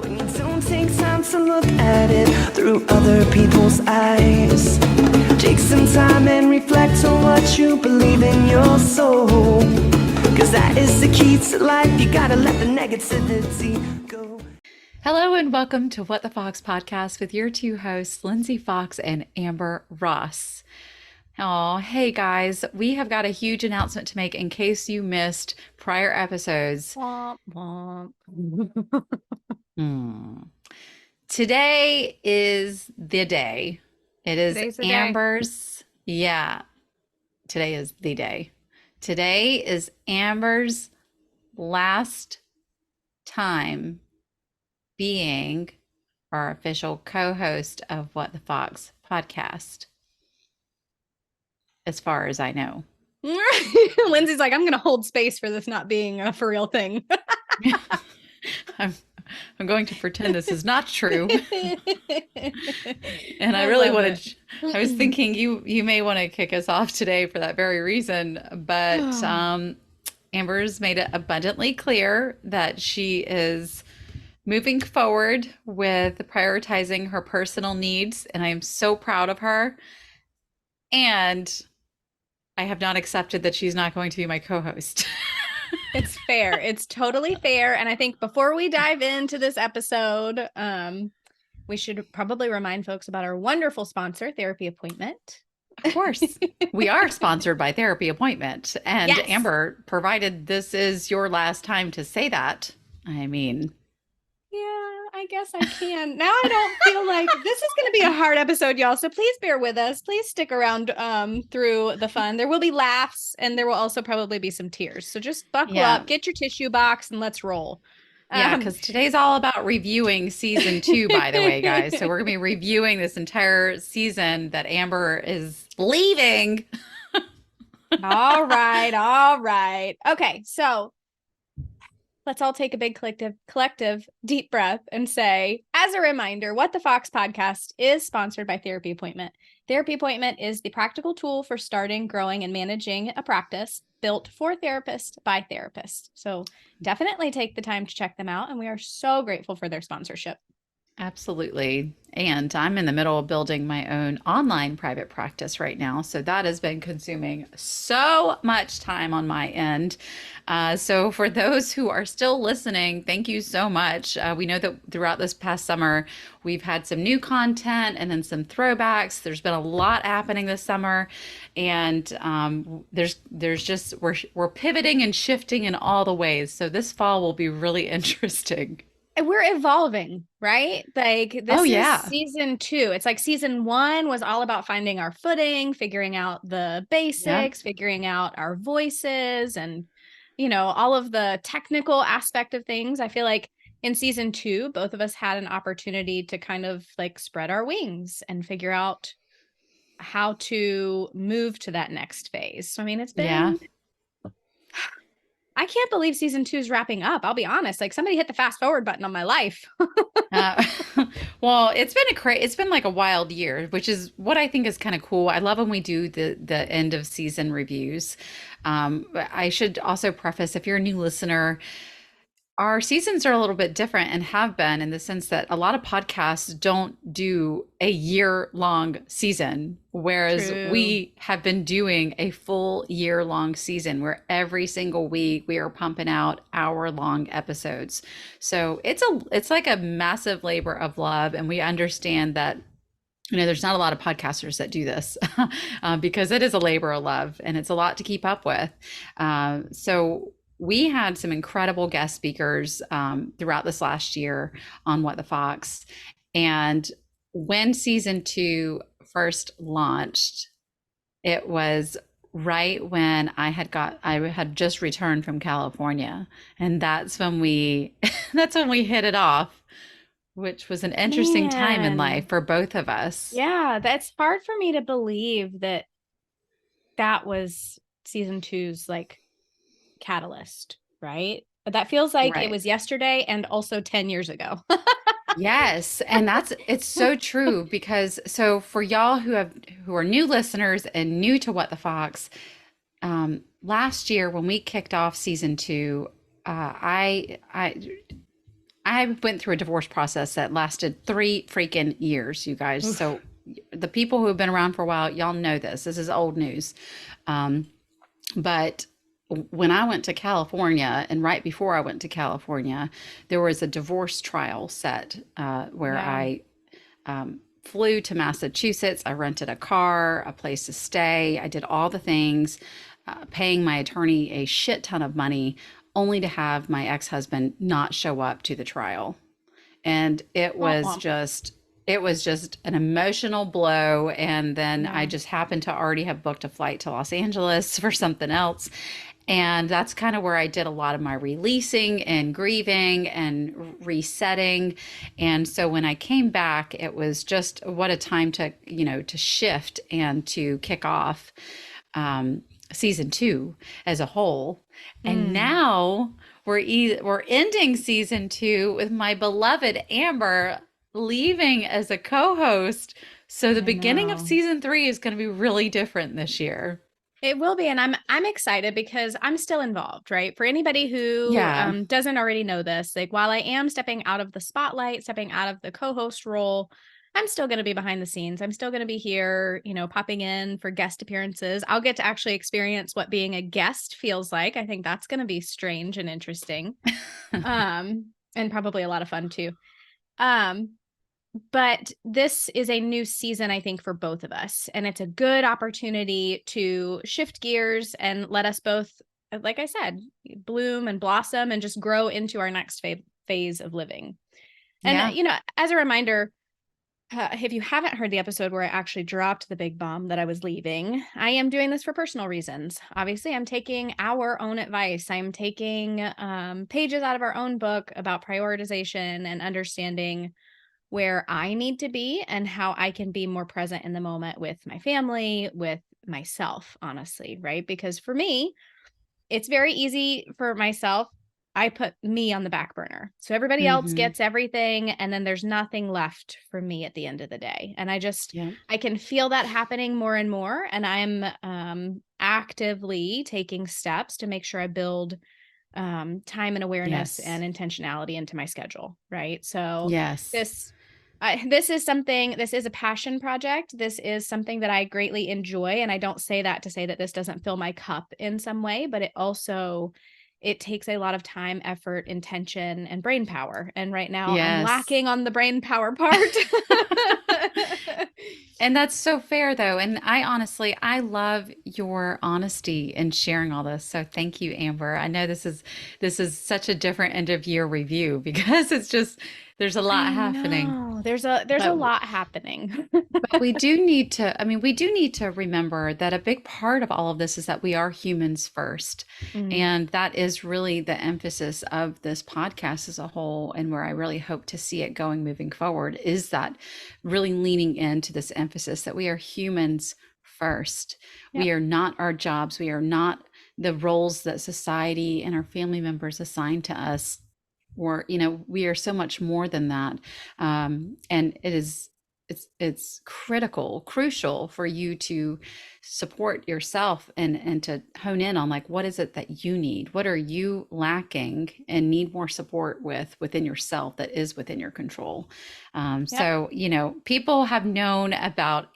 When you don't take time to look at it through other people's eyes. Take some time and reflect on what you believe in your soul. Cause that is the key to life. You gotta let the negativity go. Hello and welcome to What the Fox podcast with your two hosts, Lindsay Fox and Amber Ross. Oh, hey guys, we have got a huge announcement to make in case you missed prior episodes. Womp womp. Today is the day. It is Today's the day. Amber's. Yeah, today is the day. Today is Amber's last time being our official co-host of What the Fox podcast, as far as I know. Lindsay's like, I'm going to hold space for this not being a for real thing. I'm going to pretend this is not true. And I really wanted, I was thinking you may want to kick us off today for that very reason, but Amber's made it abundantly clear that she is moving forward with prioritizing her personal needs, and I am so proud of her. And I have not accepted that she's not going to be my co-host. It's fair. It's totally fair. And I think before we dive into this episode, we should probably remind folks about our wonderful sponsor, Therapy Appointment. Of course. We are sponsored by Therapy Appointment. And Yes. Amber, provided this is your last time to say that, I mean... Yeah, I guess I can. Now I don't feel like this is going to be a hard episode, y'all. So please bear with us. Please stick around through the fun. There will be laughs and there will also probably be some tears. So just buckle up, get your tissue box, and let's roll. Yeah, because today's all about reviewing season 2, by the way, guys. So we're going to be reviewing this entire season that Amber is leaving. All right. Okay, so let's all take a big collective deep breath and say, as a reminder, What the Fox podcast is sponsored by Therapy Appointment. Therapy Appointment is the practical tool for starting, growing, and managing a practice built for therapists by therapists. So definitely take the time to check them out. And we are so grateful for their sponsorship. Absolutely. And I'm in the middle of building my own online private practice right now. So that has been consuming so much time on my end. So for those who are still listening, thank you so much. We know that throughout this past summer, we've had some new content and then some throwbacks. There's been a lot happening this summer. And there's just, we're pivoting and shifting in all the ways. So this fall will be really interesting. We're evolving, right? Like this is season 2. It's like season 1 was all about finding our footing, figuring out the basics, figuring out our voices and, all of the technical aspect of things. I feel like in season 2, both of us had an opportunity to kind of like spread our wings and figure out how to move to that next phase. So, I mean, it's been... I can't believe season 2 is wrapping up. I'll be honest. Like somebody hit the fast forward button on my life. Well, it's been like a wild year, which is what I think is kind of cool. I love when we do the end of season reviews. I should also preface, if you're a new listener, our seasons are a little bit different and have been in the sense that a lot of podcasts don't do a year-long season, whereas we have been doing a full year-long season where every single week we are pumping out hour-long episodes. So it's like a massive labor of love, and we understand that there's not a lot of podcasters that do this because it is a labor of love and it's a lot to keep up with. So we had some incredible guest speakers throughout this last year on What the Fox. And when season 2 first launched, it was right when I had just returned from California. And that's when we hit it off, which was an interesting time in life for both of us. Yeah, that's hard for me to believe that was season 2's like catalyst, right? But that feels like it was yesterday and also 10 years ago. Yes. And it's so true because so for y'all who are new listeners and new to What the Fox, last year when we kicked off season 2, I I went through a divorce process that lasted 3 freaking years, you guys. Oof. So the people who have been around for a while, y'all know this. This is old news. Um, but when I went to California, and right before I went to California, there was a divorce trial set where Yeah. I flew to Massachusetts. I rented a car, a place to stay. I did all the things, paying my attorney a shit ton of money, only to have my ex-husband not show up to the trial. And Womp womp. it was just an emotional blow. And then I Yeah. just happened to already have booked a flight to Los Angeles for something else. And that's kind of where I did a lot of my releasing and grieving and resetting. And so when I came back, it was just what a time to, to shift and to kick off season 2 as a whole. And now we're ending season 2 with my beloved Amber leaving as a co-host. So the I beginning of know. season 3 is going to be really different this year. It will be, and I'm excited because I'm still involved, right? For anybody who Yeah. doesn't already know this, like while I am stepping out of the spotlight, stepping out of the co-host role, I'm still going to be behind the scenes. I'm still going to be here, popping in for guest appearances. I'll get to actually experience what being a guest feels like. I think that's going to be strange and interesting, and probably a lot of fun too. Um, but this is a new season, I think, for both of us. And it's a good opportunity to shift gears and let us both, like I said, bloom and blossom and just grow into our next phase of living. And, Yeah. as a reminder, if you haven't heard the episode where I actually dropped the big bomb that I was leaving, I am doing this for personal reasons. Obviously, I'm taking our own advice. I'm taking pages out of our own book about prioritization and understanding where I need to be and how I can be more present in the moment with my family, with myself, honestly, right? Because for me, it's very easy for myself. I put me on the back burner. So everybody else Mm-hmm. gets everything and then there's nothing left for me at the end of the day. And Yeah. I can feel that happening more and more, and I'm actively taking steps to make sure I build time and awareness Yes. and intentionality into my schedule, right? So Yes. this this is a passion project. This is something that I greatly enjoy. And I don't say that to say that this doesn't fill my cup in some way, but it takes a lot of time, effort, intention, and brain power. And right now I'm Yes. lacking on the brain power part. And that's so fair though. And I love your honesty in sharing all this. So thank you, Amber. I know this is such a different end of year review because there's a lot I happening. know. There's a But lot happening. But we do need to remember that a big part of all of this is that we are humans first. Mm, And that is really the emphasis of this podcast as a whole. And where I really hope to see it going moving forward is that really leaning into this emphasis that we are humans first. yep. We are not our jobs. We are not the roles that society and our family members assign to us. Or, we are so much more than that. And it's crucial for you to support yourself and to hone in on like what is it that you need, what are you lacking and need more support within yourself that is within your control. Yep. So people have known about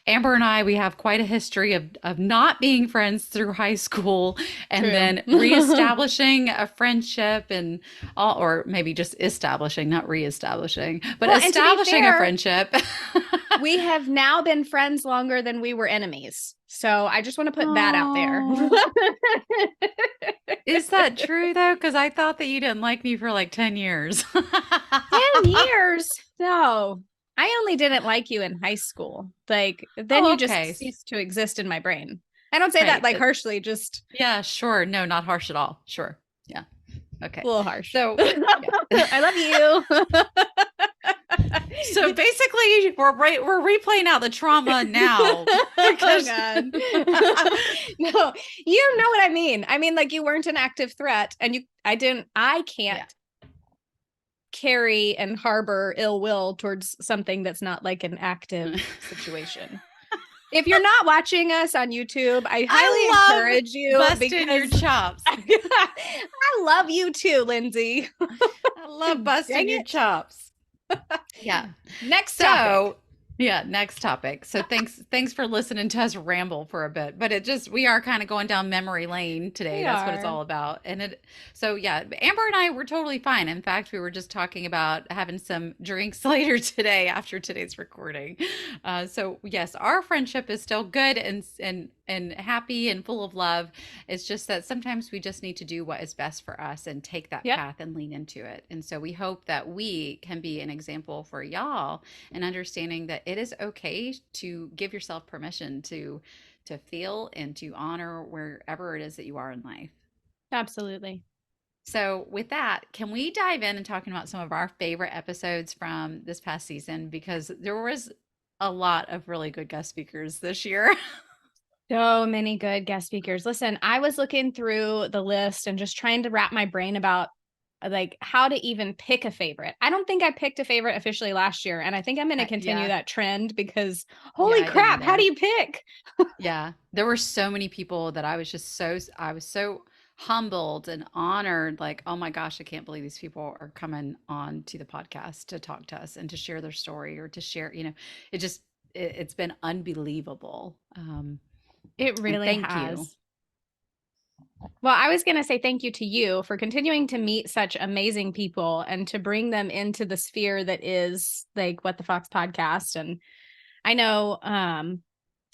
Amber and I. We have quite a history of not being friends through high school and True. then reestablishing a friendship and all, or maybe just establishing, not reestablishing, but Well, and to be establishing a fair, friendship. we have now been friends longer than we were enemies. So I just want to put that out there. Oh, is that true though? Because I thought that you didn't like me for like 10 years. 10 years? No. I only didn't like you in high school. Like, then Oh, you okay. just ceased to exist in my brain. I don't say that Right. like harshly, just Yeah, sure. No, not harsh at all. Sure. Yeah. Okay. a little harsh. So, I love you. so basically, we're replaying out the trauma now. Oh God. No, you know what I mean. I mean, like you weren't an active threat, and I can't carry and harbor ill will towards something that's not like an active situation. If you're not watching us on YouTube, I highly encourage you. Busting your chops. I love you too, Lindsay. I love busting your chops. Yeah. Next topic. Next topic. So thanks for listening to us ramble for a bit. But we are kind of going down memory lane today. That's what it's all about. And Amber and I were totally fine. In fact, we were just talking about having some drinks later today after today's recording. So yes, our friendship is still good and happy and full of love. It's just that sometimes we just need to do what is best for us and take that path and lean into it. And so we hope that we can be an example for y'all in understanding that it is okay to give yourself permission to feel and to honor wherever it is that you are in life. Absolutely. So with that, can we dive in and talking about some of our favorite episodes from this past season? Because there was a lot of really good guest speakers this year. So many good guest speakers. Listen, I was looking through the list and just trying to wrap my brain about like how to even pick a favorite. I don't think I picked a favorite officially last year. And I think I'm going to continue that trend because holy crap, how do you pick? Yeah. There were so many people that I was so humbled and honored. Like, oh my gosh, I can't believe these people are coming on to the podcast to talk to us and to share their story or to share, it's been unbelievable. It really has. Well, I was going to say thank you to you for continuing to meet such amazing people and to bring them into the sphere that is like What the Fox podcast. And I know,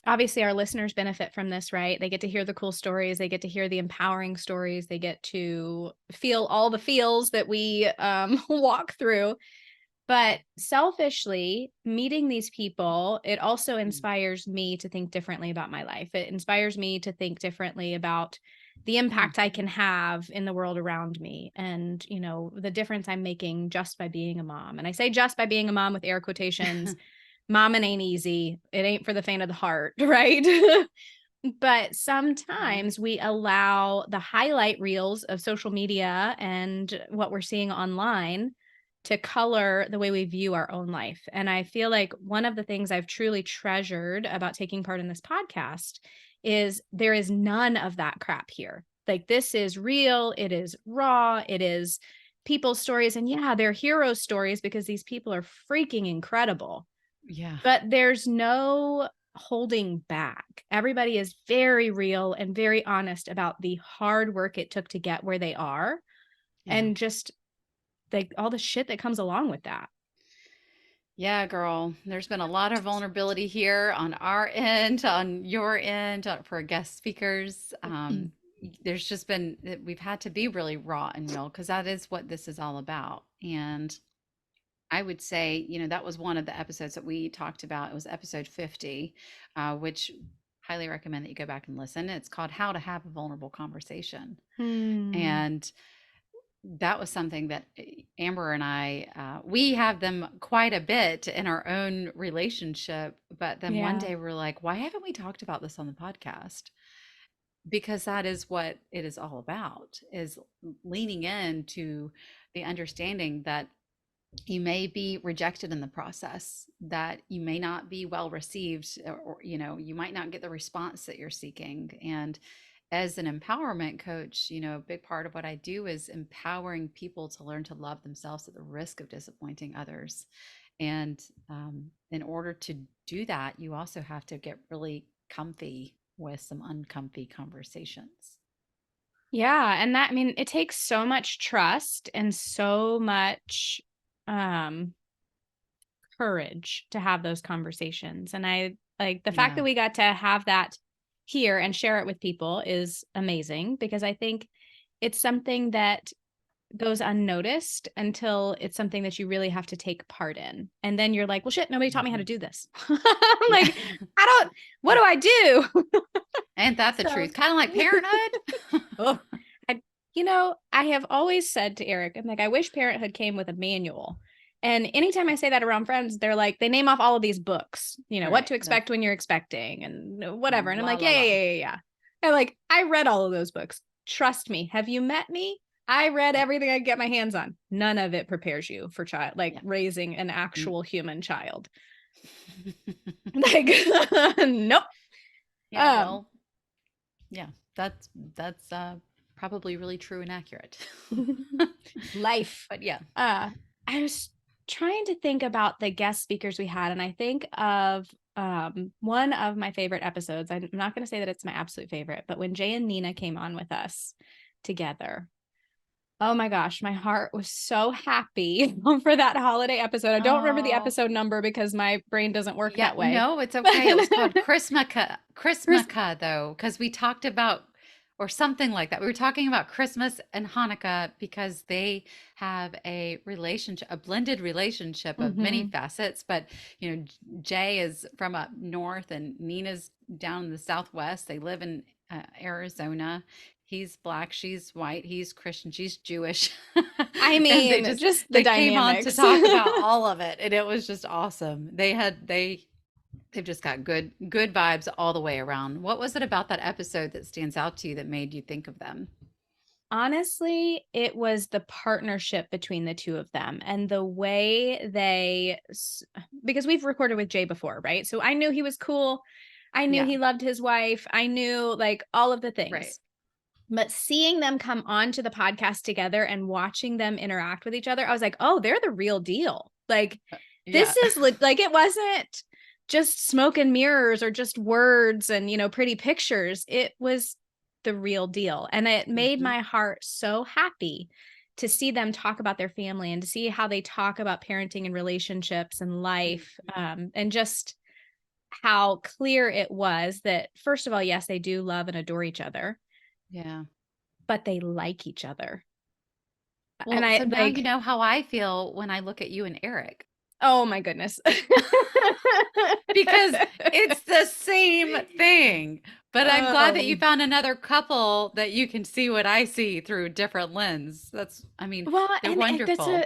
obviously our listeners benefit from this, right? They get to hear the cool stories. They get to hear the empowering stories. They get to feel all the feels that we walk through. But selfishly, meeting these people, it also inspires me to think differently about my life. It inspires me to think differently about the impact I can have in the world around me and, the difference I'm making just by being a mom. And I say just by being a mom with air quotations. Mama ain't easy. It ain't for the faint of the heart, right? But sometimes we allow the highlight reels of social media and what we're seeing online to color the way we view our own life. And I feel like one of the things I've truly treasured about taking part in this podcast is there is none of that crap here. Like this is real. It is raw. It is people's stories. And yeah, they're hero stories because these people are freaking incredible. Yeah. But there's no holding back. Everybody is very real and very honest about the hard work it took to get where they are. Yeah. And just like all the shit that comes along with that. Yeah, girl, there's been a lot of vulnerability here on our end, on your end, for guest speakers. There's just been, we've had to be really raw and real because that is what this is all about. And I would say, that was one of the episodes that we talked about. It was episode 50, which highly recommend that you go back and listen. It's called How to Have a Vulnerable Conversation. And that was something that Amber and I, we have them quite a bit in our own relationship. But then one day we're like, why haven't we talked about this on the podcast? Because that is what it is all about, is leaning into the understanding that you may be rejected in the process, that you may not be well received, or you might not get the response that you're seeking. And as an empowerment coach, a big part of what I do is empowering people to learn to love themselves at the risk of disappointing others. And in order to do that, you also have to get really comfy with some uncomfy conversations. Yeah. And that, it takes so much trust and so much courage to have those conversations. And I like the fact that we got to have that here and share it with people is amazing, because I think it's something that goes unnoticed until it's something that you really have to take part in. And then you're like, well, shit, nobody taught me how to do this. I'm like, what do I do? Ain't that the truth? Kind of like parenthood. I have always said to Eric, I'm like, I wish parenthood came with a manual. And anytime I say that around friends, they're like, they name off all of these books, what to expect when you're expecting and whatever. And I'm like, yeah. And like, I read all of those books. Trust me. Have you met me? I read everything I could get my hands on. None of it prepares you for raising an actual human child. Like, nope. Yeah, Um, well, yeah, that's probably really true and accurate. life. But yeah. Uh, I was trying to think about the guest speakers we had, and I think of one of my favorite episodes. I'm not going to say that it's my absolute favorite, but when Jay and Nina came on with us together, oh my gosh, my heart was so happy for that holiday episode. I don't remember the Oh, episode number because my brain doesn't work yeah, that way. no, it's okay. It was called Chrismica, Chris, Chrismica though, because we talked about, or something like that. We were talking about Christmas and Hanukkah because they have a relationship, a blended relationship of many mhm. facets. But, Jay is from up north and Nina's down in the Southwest. They live in Arizona. He's black, she's white, he's Christian, she's Jewish. I And mean, just the they came on to dynamics. talk about all of it, and it was just awesome. They've just got good vibes all the way around. What was it about that episode that stands out to you that made you think of them? Honestly, it was the partnership between the two of them and the way because we've recorded with Jay before, right? So I knew he was cool. I knew Yeah, he loved his wife. I knew like all of the right. things. But seeing them come onto the podcast together and watching them interact with each other, I was like, "Oh, they're the real deal." Like Yeah. this is like it wasn't just smoke and mirrors or just words and, pretty pictures. It was the real deal. And it made Hmm. my heart so happy to see them talk about their family and to see how they talk about parenting and relationships and life. And just how clear it was that, first of all, yes, they do love and adore each other, Yeah. but they like each other. And Well, I so now you like, know how I feel when I look at you and Eric. oh my goodness. Because it's the same thing. But I'm glad that you Oh, found another couple that you can see what I see through a different lens. well, They're and that's wonderful.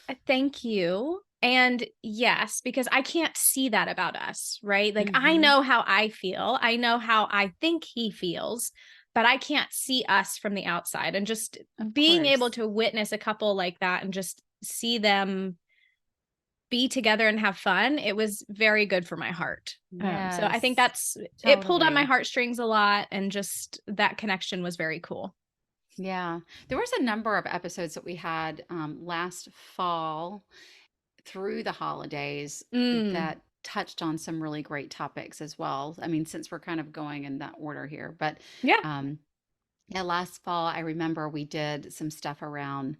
a thank you. And yes, because I can't see that about us, right? Like I Hmm. know how I feel. I know how I think he feels, but I can't see us from the outside. And just Of being able course. to witness a couple like that and just see them be together and have fun, it was very good for my heart. So I think Yes, that's it pulled on my totally. heartstrings a lot, and just that connection was very cool. Yeah. There was a number of episodes that we had last fall through the holidays Mm, that touched on some really great topics as well. I mean, since we're kind of going in that order here, but yeah. um, yeah, last fall, I remember we did some stuff around,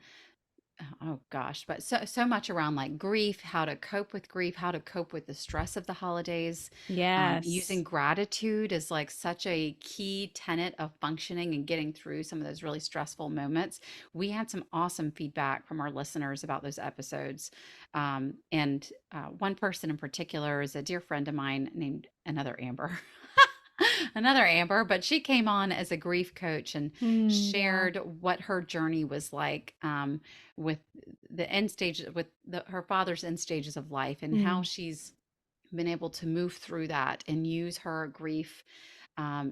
oh gosh, but so much around like grief, how to cope with grief, how to cope with the stress of the holidays. Using Yes. gratitude is like such a key tenet of functioning and getting through some of those really stressful moments. We had some awesome feedback from our listeners about those episodes. And one person in particular is a dear friend of mine named another Amber. Another Amber, but she came on as a grief coach and Yeah. shared what her journey was like, with the end stages, with her father's end stages of life, and how Mm. she's been able to move through that and use her grief,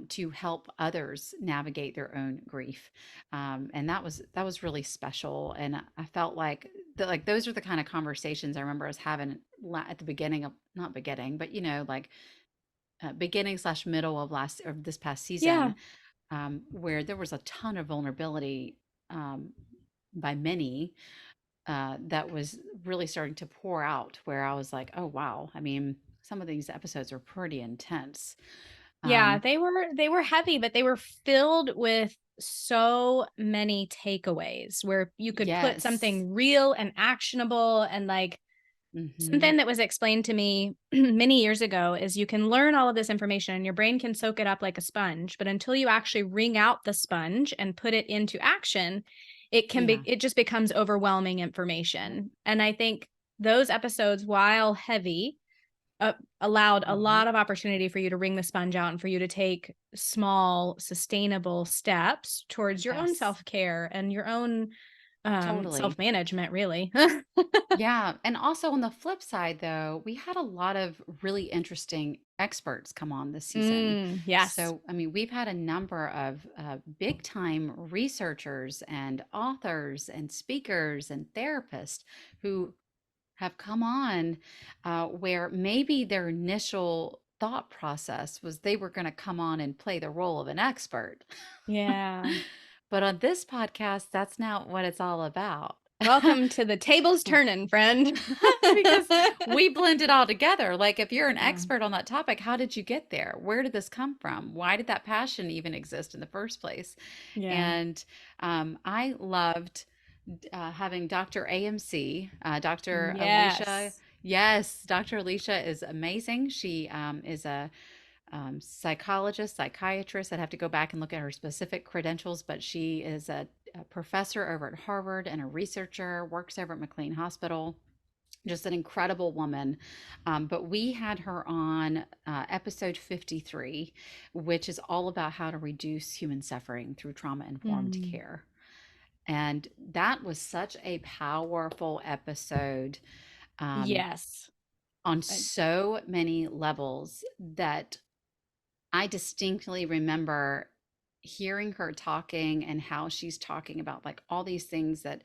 to help others navigate their own grief. And that was really special. And I felt like like those are the kind of conversations I remember us having at the beginning of, not beginning, but like beginning slash middle of this past season, Yeah. where there was a ton of vulnerability, um, by many, that was really starting to pour out, where I was like, oh wow, I mean, some of these episodes are pretty intense. Yeah, um, they were heavy, but they were filled with so many takeaways where you could put yes. something real and actionable, and like Hmm. something that was explained to me many years ago is you can learn all of this information and your brain can soak it up like a sponge, but until you actually wring out the sponge and put it into action, Yeah. it just becomes overwhelming information. And I think those episodes, while heavy, allowed a Hmm. lot of opportunity for you to wring the sponge out and for you to take small, sustainable steps towards your own Yes, self-care and your own totally. self-management, really. Yeah, and also on the flip side, though, we had a lot of really interesting experts come on this season. Yes. So, I mean, we've had a number of big time researchers and authors and speakers and therapists who have come on where maybe their initial thought process was they were going to come on and play the role of an expert. Yeah. But on this podcast, that's not what it's all about. Welcome to the tables turning, friend. Because we blend it all together. Like, if you're an Yeah. expert on that topic, how did you get there? Where did this come from? Why did that passion even exist in the first place? Yeah. And I loved having Dr. AMC, Dr. Alicia. Yes. Yes, Dr. Alicia is amazing. She is a psychologist, psychiatrist. I'd have to go back and look at her specific credentials, but she is a professor over at Harvard and a researcher, works over at McLean Hospital. Just an incredible woman. But we had her on episode 53, which is all about how to reduce human suffering through trauma informed care. And that was such a powerful episode. Yes. On so many levels that I distinctly remember hearing her talking and how she's talking about like all these things that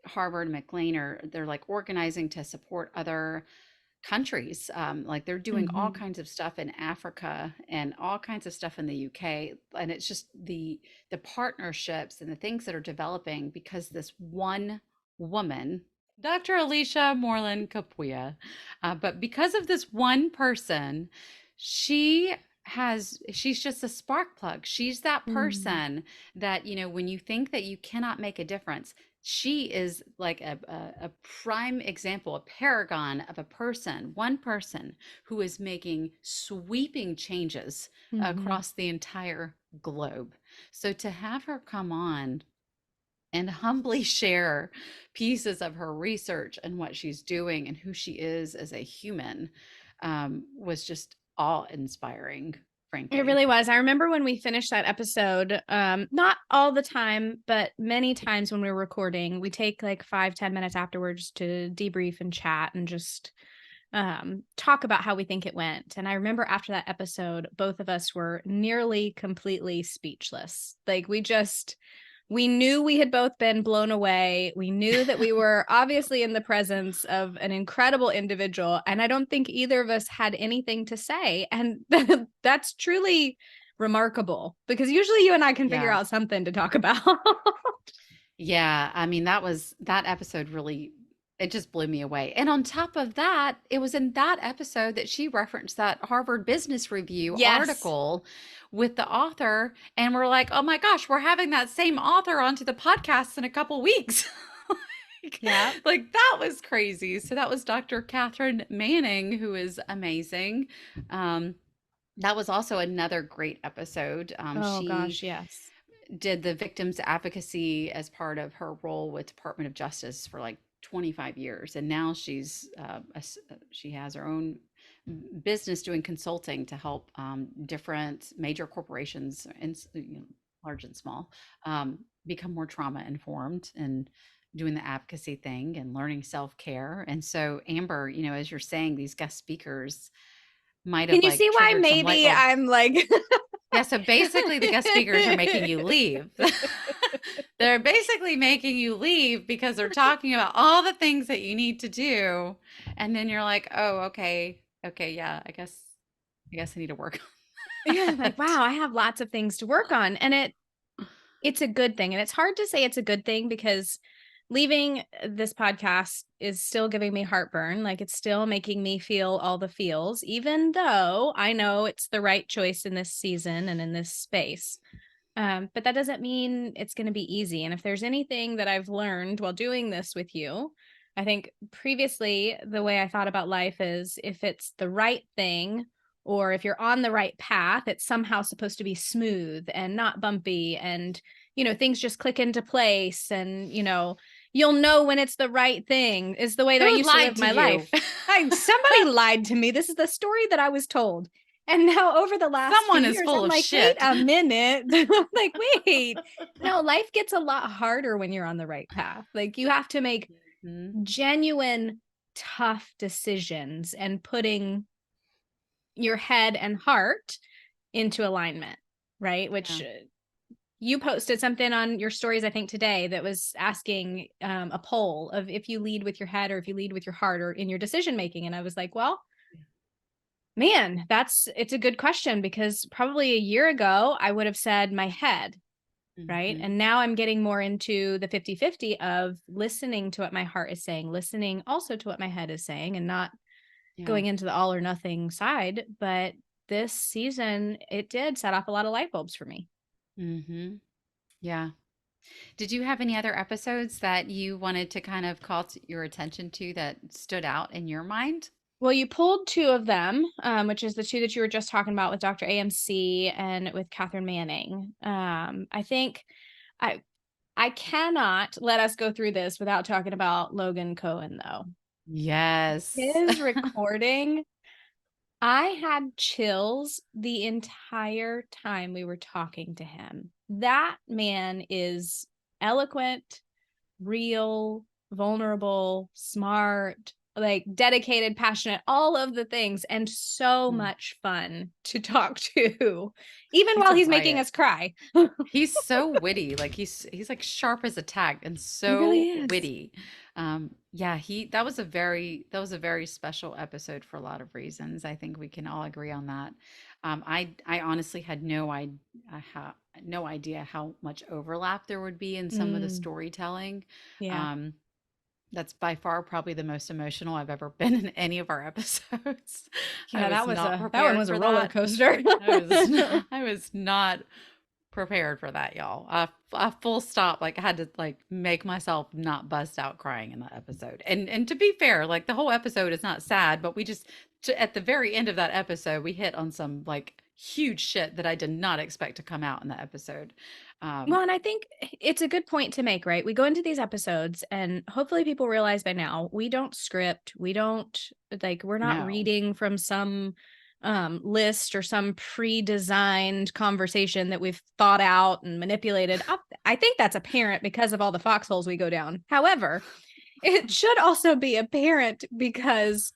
Harvard and McLean they're like organizing to support other countries. Like they're doing all kinds of stuff in Africa and all kinds of stuff in the UK. And it's just the partnerships and the things that are developing because this one woman, Dr. Alicia Moreland Capuya, but because of this one person, she's just a spark plug. She's that person that, you know, when you think that you cannot make a difference, she is like a prime example, a paragon of a person, one person who is making sweeping changes across the entire globe. So to have her come on and humbly share pieces of her research and what she's doing and who she is as a human was just awe-inspiring, frankly. It really was. I remember when we finished that episode, not all the time, but many times when we were recording, we take like 5-10 minutes afterwards to debrief and chat and just talk about how we think it went. And I remember after that episode, both of us were nearly completely speechless. Like we knew we had both been blown away. We knew that we were obviously in the presence of an incredible individual. And I don't think either of us had anything to say. And that's truly remarkable because usually you and I can figure out something to talk about. Yeah. I mean, that episode really, it just blew me away. And on top of that, it was in that episode that she referenced that Harvard Business Review article with the author. And we're like, oh my gosh, we're having that same author onto the podcast in a couple weeks. Like that was crazy. So that was Dr. Catherine Manning, who is amazing. That was also another great episode. Yes. Did the victims advocacy as part of her role with Department of Justice for like 25 years. And now she has her own business doing consulting to help different major corporations, and large and small, become more trauma informed and doing the advocacy thing and learning self-care. And so Amber, you know, as you're saying, these guest speakers might have, can you see why maybe I'm like yeah, so basically the guest speakers are making you leave. They're basically making you leave because they're talking about all the things that you need to do. And then you're like, oh, okay, yeah, I guess I need to work on that. Like, wow, I have lots of things to work on. And it's a good thing. And it's hard to say it's a good thing because leaving this podcast is still giving me heartburn. Like it's still making me feel all the feels, even though I know it's the right choice in this season and in this space. But that doesn't mean it's going to be easy. And if there's anything that I've learned while doing this with you, I think previously the way I thought about life is if it's the right thing, or if you're on the right path, it's somehow supposed to be smooth and not bumpy. And, you know, things just click into place and, you know, you'll know when it's the right thing is the way that I used to live my life. Somebody lied to me. This is the story that I was told. And now over the last someone few is years, full I'm of like, shit. wait a minute. I'm like, wait, no, life gets a lot harder when you're on the right path. Like you have to make genuine, tough decisions and putting your head and heart into alignment, right? Which you posted something on your stories, I think today, that was asking a poll of if you lead with your head or if you lead with your heart or in your decision making. And I was like, well, man, it's a good question, because probably a year ago, I would have said my head. Right. Mm-hmm. And now I'm getting more into the 50-50 of listening to what my heart is saying, listening also to what my head is saying, and not going into the all or nothing side. But this season, it did set off a lot of light bulbs for me. Mm-hmm. Yeah. Did you have any other episodes that you wanted to kind of call your attention to that stood out in your mind? Well, you pulled two of them, which is the two that you were just talking about with Dr. AMC and with Catherine Manning. I think I cannot let us go through this without talking about Logan Cohen, though. Yes. His recording, I had chills the entire time we were talking to him. That man is eloquent, real, vulnerable, smart, like dedicated, passionate, all of the things, and so Mm. much fun to talk to, even He's while a he's making riot. us cry. He's so witty. Like he's like sharp as a tack and He really so is. witty. Yeah, that was a very special episode for a lot of reasons. I think we can all agree on that. I honestly had no idea how much overlap there would be in some of the Mm, storytelling. yeah. Um, that's by far probably the most emotional I've ever been in any of our episodes. I Yeah, was not that one prepared was a for roller that. coaster. I was not prepared for that, y'all. A full stop. Like I had to like make myself not bust out crying in that episode. And to be fair, like the whole episode is not sad, but we just at the very end of that episode, we hit on some like huge shit that I did not expect to come out in that episode. Um, Well, and I think it's a good point to make, right? We go into these episodes and hopefully people realize by now we don't script, we don't like we're not no. reading from some list or some pre-designed conversation that we've thought out and manipulated. I think that's apparent because of all the foxholes we go down. However, it should also be apparent because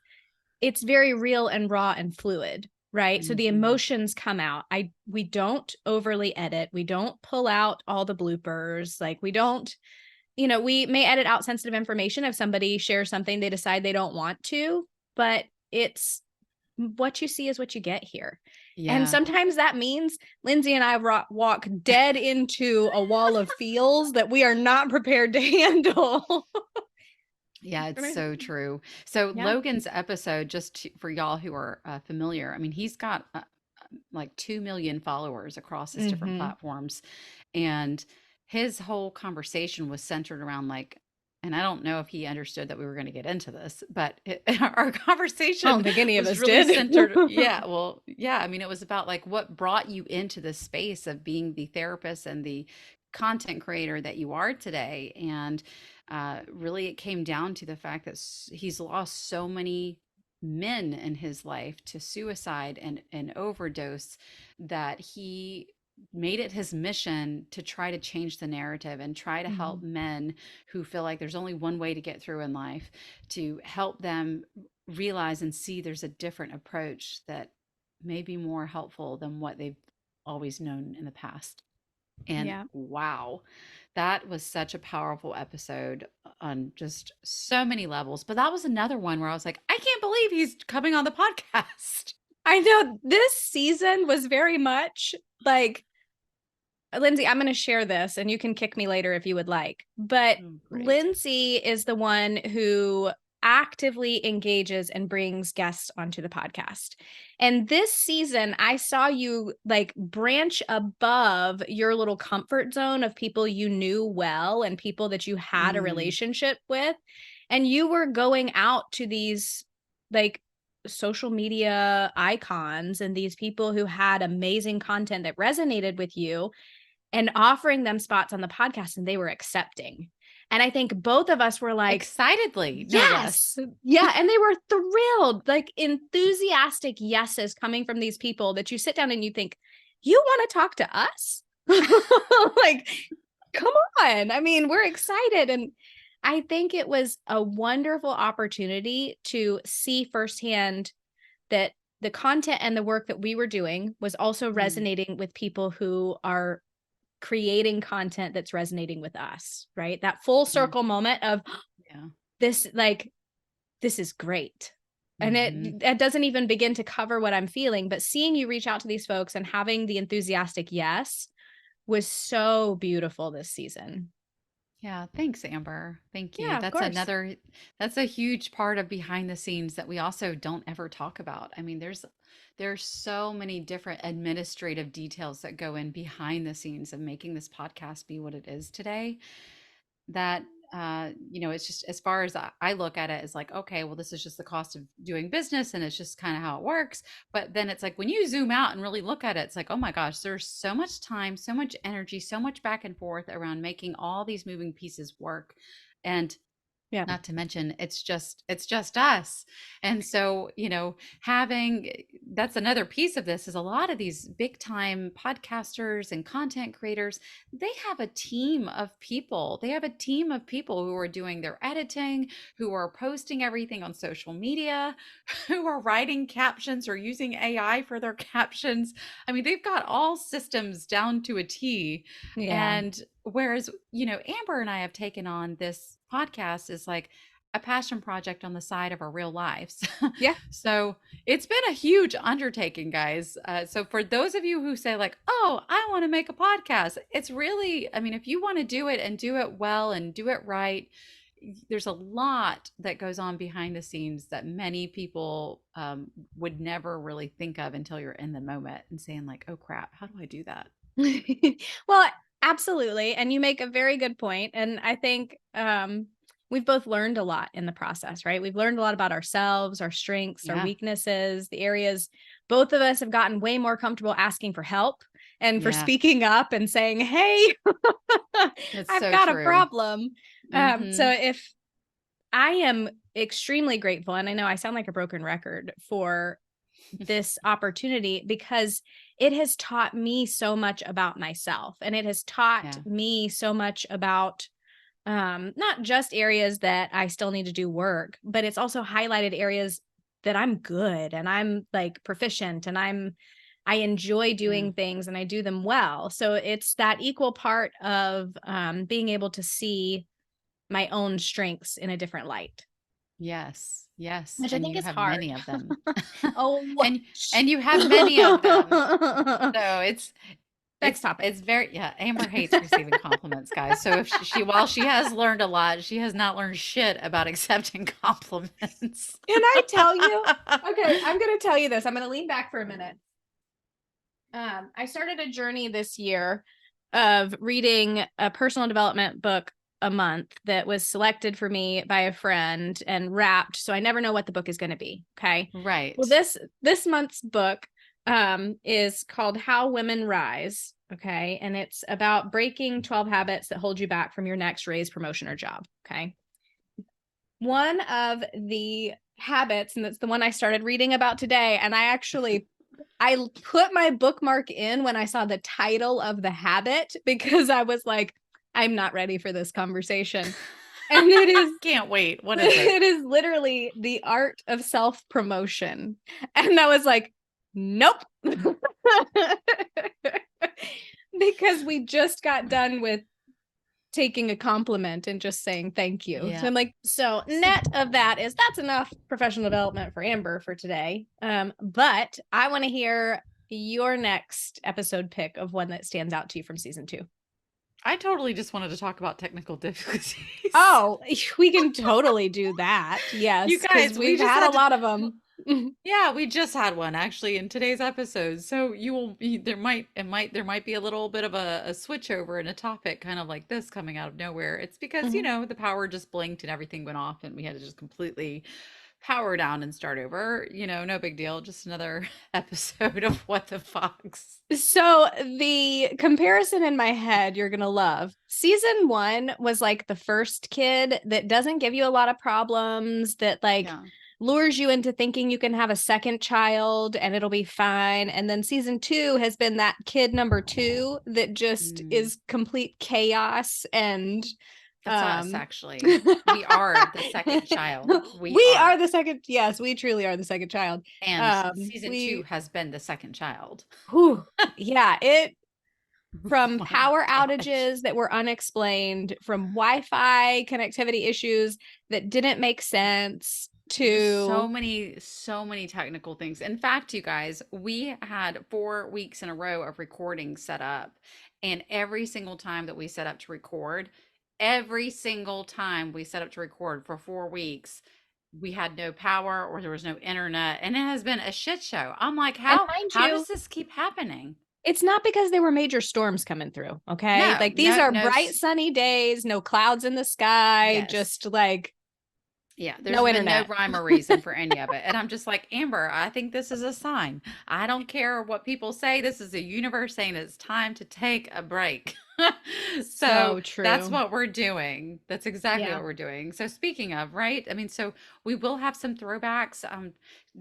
it's very real and raw and fluid, right? So the Mhm. emotions come out. We don't overly edit. We don't pull out all the bloopers. Like we don't, we may edit out sensitive information if somebody shares something they decide they don't want to, but it's what you see is what you get here. And Yeah. sometimes that means Lindsay and I walk dead into a wall of feels that we are not prepared to handle. Yeah, it's so true. So Yeah. Logan's episode, for y'all who are familiar, I mean, he's got like 2 million followers across his different Mm-hmm. platforms. And his whole conversation was centered around like, and I don't know if he understood that we were going to get into this, but our I don't conversation think any of was us really did. centered. Yeah, well, yeah. I mean, it was about like what brought you into this space of being the therapist and the content creator that you are today. And really, it came down to the fact that he's lost so many men in his life to suicide and overdose that he made it his mission to try to change the narrative and try to help Mhm. men who feel like there's only one way to get through in life, to help them realize and see there's a different approach that may be more helpful than what they've always known in the past. And Yeah. wow, that was such a powerful episode on just so many levels. But that was another one where I was like, I can't believe he's coming on the podcast. I know this season was very much like, Lindsay, I'm going to share this and you can kick me later if you would like. But Oh, great. Lindsay is the one who actively engages and brings guests onto the podcast. And this season, I saw you like branch above your little comfort zone of people you knew well and people that you had a Mm, relationship with. And you were going out to these like social media icons and these people who had amazing content that resonated with you and offering them spots on the podcast, and they were accepting. And I think both of us were like, excitedly, no less. yes. Yeah. And they were thrilled, like enthusiastic yeses coming from these people that you sit down and you think, you want to talk to us? Like, come on. I mean, we're excited. And I think it was a wonderful opportunity to see firsthand that the content and the work that we were doing was also Mm, resonating with people who are creating content that's resonating with us, right? That full circle moment of this, like, this is great. And it doesn't even begin to cover what I'm feeling, but seeing you reach out to these folks and having the enthusiastic yes was so beautiful this season. Yeah, thanks, Amber. Thank you. Yeah, of course. That's a huge part of behind the scenes that we also don't ever talk about. I mean, there's so many different administrative details that go in behind the scenes of making this podcast be what it is today, that it's just, as far as I look at it, as like, okay, well, this is just the cost of doing business and it's just kind of how it works. But then it's like, when you zoom out and really look at it, it's like, oh my gosh, there's so much time, so much energy, so much back and forth around making all these moving pieces work. And not to mention, it's just us. And so, that's another piece of this, is a lot of these big time podcasters and content creators, they have a team of people. They have a team of people who are doing their editing, who are posting everything on social media, who are writing captions or using AI for their captions. I mean, they've got all systems down to a T. And whereas, Amber and I have taken on this podcast is like a passion project on the side of our real lives. Yeah. So it's been a huge undertaking, guys. So for those of you who say like, oh, I want to make a podcast, it's really, I mean, if you want to do it and do it well and do it right, there's a lot that goes on behind the scenes that many people would never really think of until you're in the moment and saying like, oh crap, how do I do that? Well, absolutely. And you make a very good point. And I think we've both learned a lot in the process, right? We've learned a lot about ourselves, our strengths, our weaknesses, the areas. Both of us have gotten way more comfortable asking for help and for speaking up and saying, hey, I've got a problem. So if I am extremely grateful, and I know I sound like a broken record, for this opportunity, because it has taught me so much about myself, and it has taught me so much about not just areas that I still need to do work, but it's also highlighted areas that I'm good and I'm like proficient and I enjoy doing things and I do them well. So it's that equal part of being able to see my own strengths in a different light. Yes. Which I think is hard. Many of them. Oh, and you have many of them. So it's topic. It's very, Amber hates receiving compliments, guys. So if while she has learned a lot, she has not learned shit about accepting compliments. Can I tell you? Okay, I'm going to tell you this. I'm going to lean back for a minute. I started a journey this year of reading a personal development book a month that was selected for me by a friend and wrapped. So I never know what the book is going to be. Okay. Right. Well, this month's book is called How Women Rise. Okay. And it's about breaking 12 habits that hold you back from your next raise, promotion, or job. Okay. One of the habits, and it's the one I started reading about today, and I put my bookmark in when I saw the title of the habit, because I was like, I'm not ready for this conversation. And it is can't wait. What is it? It is literally the art of self-promotion. And I was like, nope. Because we just got done with taking a compliment and just saying thank you. So I'm like, so net of that is that's enough professional development for Amber for today. But I want to hear your next episode pick of one that stands out to you from season 2. I totally just wanted to talk about technical difficulties. Oh, we can totally do that. Yes. You guys, we've had a lot of them. Yeah, we just had one actually in today's episode. So there might be a little bit of a switch over in a topic kind of like this coming out of nowhere. It's because, the power just blinked and everything went off and we had to just completely power down and start over. No big deal. Just another episode of What the Fox. So the comparison in my head, you're going to love. Season 1 was like the first kid that doesn't give you a lot of problems, that lures you into thinking you can have a second child and it'll be fine. And then season 2 has been that kid number 2 that just is complete chaos. And that's us, actually. We are the second child. We are the second. Yes, we truly are the second child. And season 2 has been the second child. Yeah, from My power gosh. outages that were unexplained, from Wi-Fi connectivity issues that didn't make sense Just so to many, so many technical things. In fact, you guys, we had 4 weeks in a row of recording set up. And every single time that we set up to record, every single time we set up to record for 4 weeks, we had no power or there was no internet. And it has been a shit show. I'm like, and how mind how does you, this keep happening? it's not because there were major storms coming through, okay? No, Like these no, are no. bright sunny days, no clouds in the sky, Yes. just like Yeah, there's no been no internet. rhyme or reason for any of it. And I'm just like, Amber, I think this is a sign. I don't care what people say. This is a universe saying it's time to take a break. So So that's true. what we're doing. That's exactly Yeah. what we're doing. So speaking of, right? I mean, so we will have some throwbacks,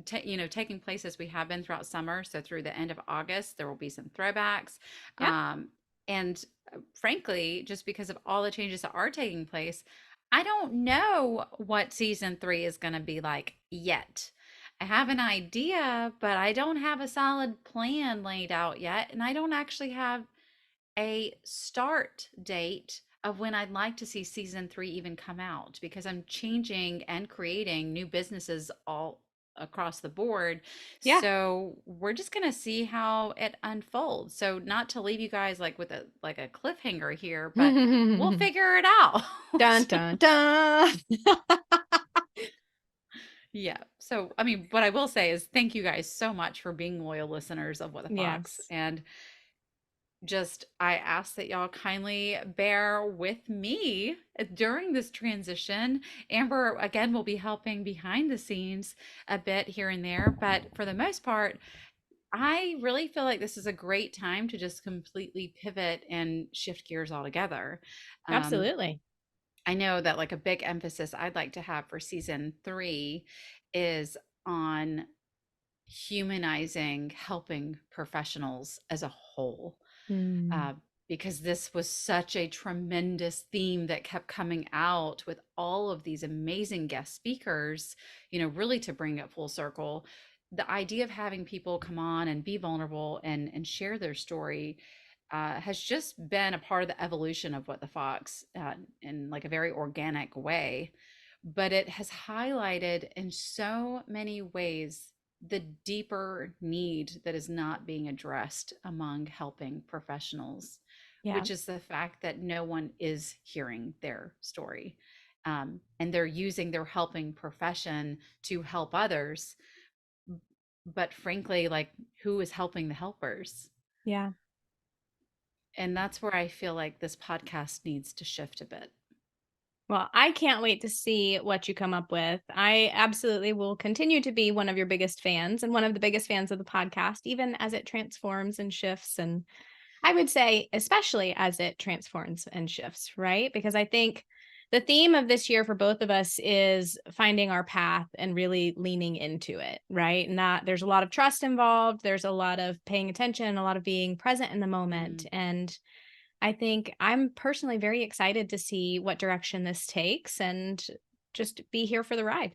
taking place as we have been throughout summer. So through the end of August, there will be some throwbacks. Yeah. And frankly, just because of all the changes that are taking place, I don't know what season 3 is going to be like yet. I have an idea, but I don't have a solid plan laid out yet. And I don't actually have a start date of when I'd like to see season 3 even come out because I'm changing and creating new businesses all across the board. Yeah. So we're just going to see how it unfolds. So not to leave you guys like with a cliffhanger here, but we'll Dun figure it out. dun dun. Yeah. So, I mean, what I will say is thank you guys so much for being loyal listeners of What the Fox. Yes. And just, I ask that y'all kindly bear with me during this transition. Amber, again, will be helping behind the scenes a bit here and there. But for the most part, I really feel like this is a great time to just completely pivot and shift gears altogether. Um, Absolutely. I know that like a big emphasis I'd like to have for season 3 is on humanizing helping professionals as a whole. Mm. Uh, because this was such a tremendous theme that kept coming out with all of these amazing guest speakers, really to bring it full circle. The idea of having people come on and be vulnerable and share their story has just been a part of the evolution of What the Fox in like a very organic way. But it has highlighted in so many ways the deeper need that is not being addressed among helping professionals, Yeah. which is the fact that no one is hearing their story. And they're using their helping profession to help others. But frankly, like, who is helping the helpers? Yeah. And that's where I feel like this podcast needs to shift a bit. Well, I can't wait to see what you come up with. I absolutely will continue to be one of your biggest fans and one of the biggest fans of the podcast, even as it transforms and shifts. And I would say, especially as it transforms and shifts, right? Because I think the theme of this year for both of us is finding our path and really leaning into it, right? And that there's a lot of trust involved, there's a lot of paying attention, a lot of being present in the moment. Mm. And I think I'm personally very excited to see what direction this takes and just be here for the ride.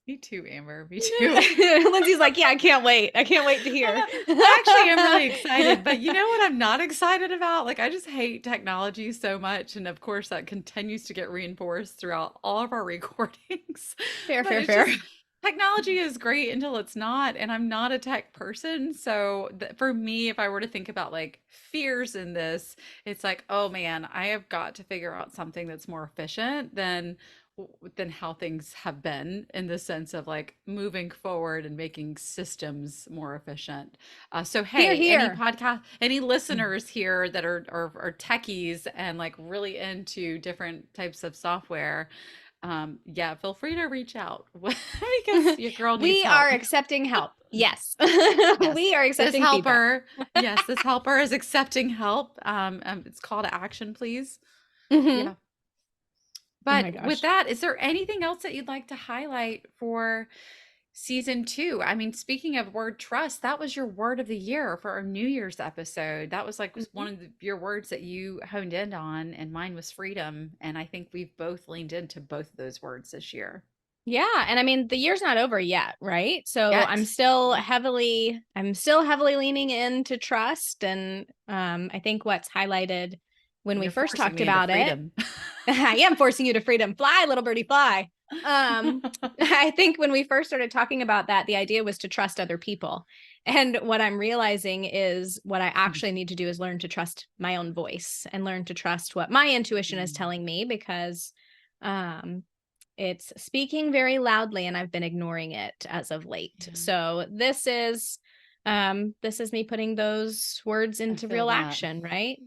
Me too, Amber. Me too. Lindsay's like, yeah, I can't wait. I can't wait to hear. I actually am really excited, but you know what I'm not excited about? Like, I just hate technology so much. And of course, that continues to get reinforced throughout all of our recordings. Fair, But fair, it's fair. just technology is great until it's not. And I'm not a tech person. So for me, if I were to think about like fears in this, it's like, oh man, I have got to figure out something that's more efficient than how things have been in the sense of like moving forward and making systems more efficient. So Here, hey, here. any listeners here that are techies and like really into different types of software, yeah, feel free to reach out because your girl needs We are help. accepting help. Yes. Yes, We are this accepting feedback. helper, yes, this helper is accepting help. It's call to action, please. Hmm. Yeah. Oh my But with gosh. that, is there anything else that you'd like to highlight for season 2? I mean, speaking of word trust, that was your word of the year for our New Year's episode. That was like Mhm. one of your words that you honed in on, and mine was freedom. And I think we've both leaned into both of those words this year. Yeah. And I mean, the year's not over yet, right? So Yet. I'm still heavily leaning into trust. And I think what's highlighted when we first talked about it, I am forcing you to freedom. Fly, little birdie, fly. I think when we first started talking about that, the idea was to trust other people. And what I'm realizing is what I actually need to do is learn to trust my own voice and learn to trust what my intuition is telling me, because it's speaking very loudly and I've been ignoring it as of late. Yeah. So this is me putting those words into real action, right?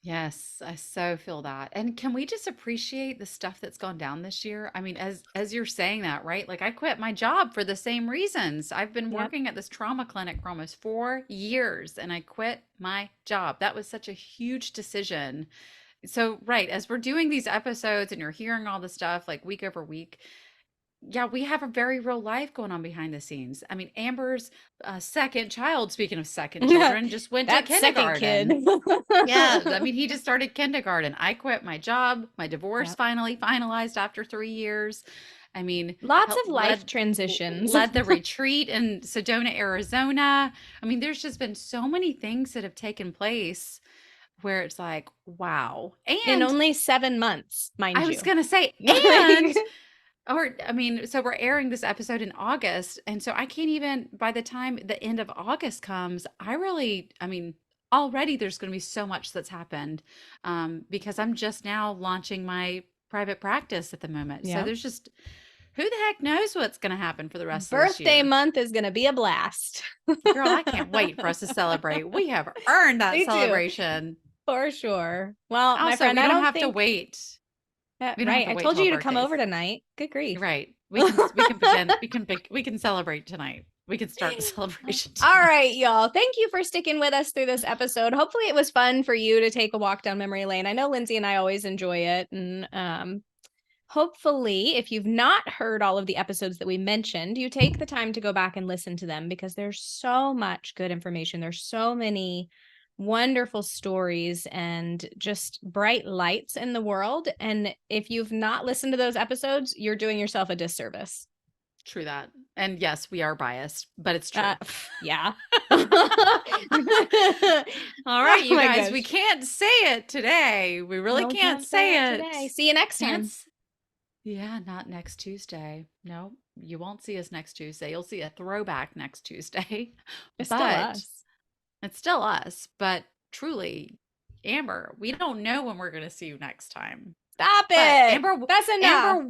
Yes, I so feel that. And can we just appreciate the stuff that's gone down this year? I mean, as you're saying that, right? Like I quit my job for the same reasons. I've been working at this trauma clinic for almost 4 years and I quit my job. That was such a huge decision. So, right, as we're doing these episodes and you're hearing all the stuff like week over week, yeah, we have a very real life going on behind the scenes. I mean, Amber's second child, speaking of second children, just went to kindergarten. Yeah, I mean, he just started kindergarten. I quit my job. My divorce finally finalized after 3 years. I mean, lots of life transitions. Led the retreat in Sedona, Arizona. I mean, there's just been so many things that have taken place where it's like, wow. And in only 7 months, mind you. I was going to say, and I mean, so we're airing this episode in August. And so I can't even, by the time the end of August comes, I mean, already there's going to be so much that's happened because I'm just now launching my private practice at the moment. So there's just, who the heck knows what's going to happen for the rest of this year. Birthday month is going to be a blast. Girl, I can't wait for us to celebrate. We have earned that celebration. For sure. Well, also, my friend, I don't have to wait. Right. I told you to come over tonight. Good grief. Right. We can begin. We can celebrate tonight. We can start the celebration tonight. All right, y'all. Thank you for sticking with us through this episode. Hopefully it was fun for you to take a walk down memory lane. I know Lindsay and I always enjoy it. And hopefully, if you've not heard all of the episodes that we mentioned, you take the time to go back and listen to them, because there's so much good information. There's so many wonderful stories and just bright lights in the world. And if you've not listened to those episodes, you're doing yourself a disservice. True that. And yes, we are biased, but it's true. Yeah. All right, you guys, gosh. We can't say it today. We really can't say it today. See you next time. Yeah, not next Tuesday. No, you won't see us next Tuesday. You'll see a throwback next Tuesday. It's still us. It's still us, but truly, Amber, we don't know when we're going to see you next time. Stop it. Amber, that's enough.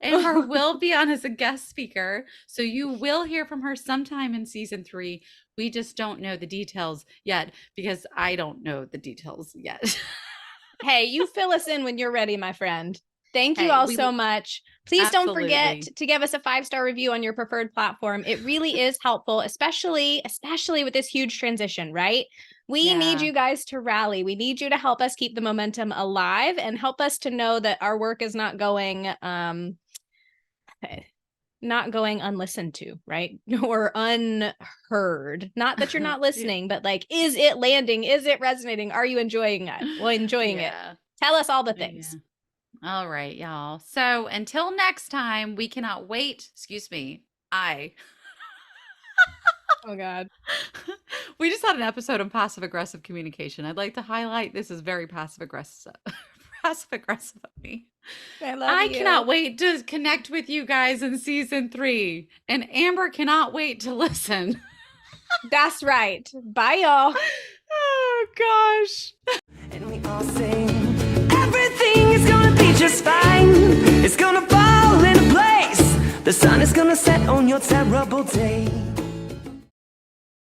Amber will be on as a guest speaker. So you will hear from her sometime in season 3. We just don't know the details yet because I don't know the details yet. Hey, you fill us in when you're ready, my friend. Thank you all so much. Please don't forget to give us a 5-star review on your preferred platform. It really is helpful, especially with this huge transition, right? We need you guys to rally. We need you to help us keep the momentum alive and help us to know that our work is not going unlistened to, right? Or unheard. Not that you're not listening, but like, is it landing? Is it resonating? Are you enjoying it? Well, enjoying it. Tell us all the things. All right, y'all. So until next time, we cannot wait. Excuse me. Oh, God. We just had an episode on passive-aggressive communication. I'd like to highlight this is very passive-aggressive. Passive-aggressive of me. I cannot wait to connect with you guys in season 3. And Amber cannot wait to listen. That's right. Bye, y'all. Oh, gosh. And we all sing, everything is gonna be just fine. It's gonna fall into place. The sun is gonna set on your terrible day.